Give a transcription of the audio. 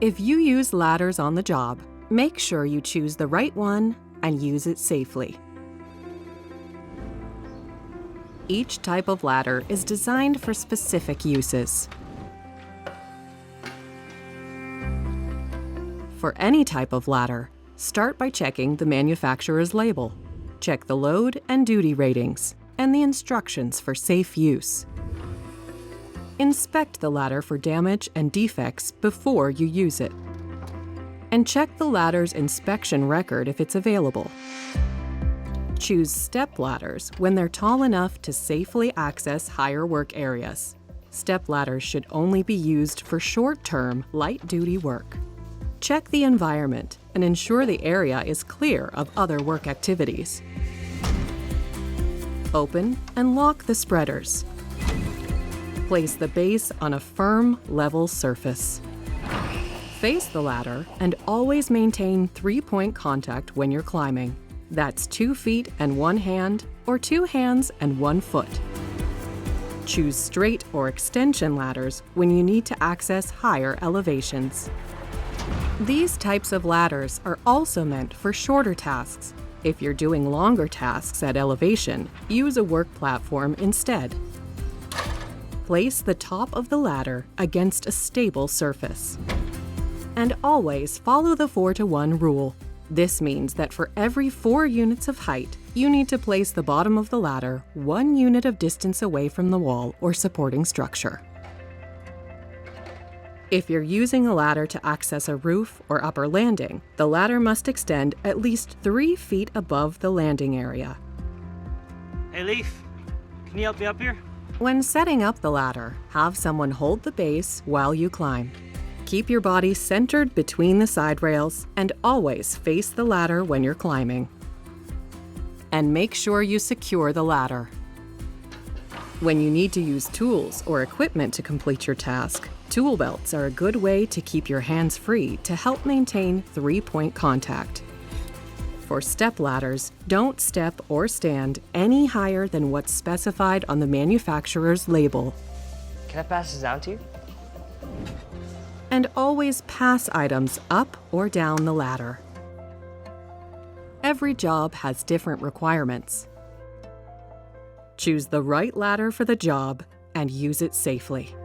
If you use ladders on the job, make sure you choose the right one and use it safely. Each type of ladder is designed for specific uses. For any type of ladder, start by checking the manufacturer's label. Check the load and duty ratings and the instructions for safe use. Inspect the ladder for damage and defects before you use it. And check the ladder's inspection record if it's available. Choose step ladders when they're tall enough to safely access higher work areas. Step ladders should only be used for short-term, light-duty work. Check the environment and ensure the area is clear of other work activities. Open and lock the spreaders. Place the base on a firm, level surface. Face the ladder and always maintain 3-point contact when you're climbing. That's 2 feet and 1 hand, or 2 hands and 1 foot. Choose straight or extension ladders when you need to access higher elevations. These types of ladders are also meant for shorter tasks. If you're doing longer tasks at elevation, use a work platform instead. Place the top of the ladder against a stable surface. And always follow the 4-to-1 rule. This means that for every 4 units of height, you need to place the bottom of the ladder 1 unit of distance away from the wall or supporting structure. If you're using a ladder to access a roof or upper landing, the ladder must extend at least 3 feet above the landing area. Hey Leaf, can you help me up here? When setting up the ladder, have someone hold the base while you climb. Keep your body centered between the side rails and always face the ladder when you're climbing. And make sure you secure the ladder. When you need to use tools or equipment to complete your task, tool belts are a good way to keep your hands free to help maintain 3-point contact. For step ladders, don't step or stand any higher than what's specified on the manufacturer's label. Can I pass this down to you? And always pass items up or down the ladder. Every job has different requirements. Choose the right ladder for the job and use it safely.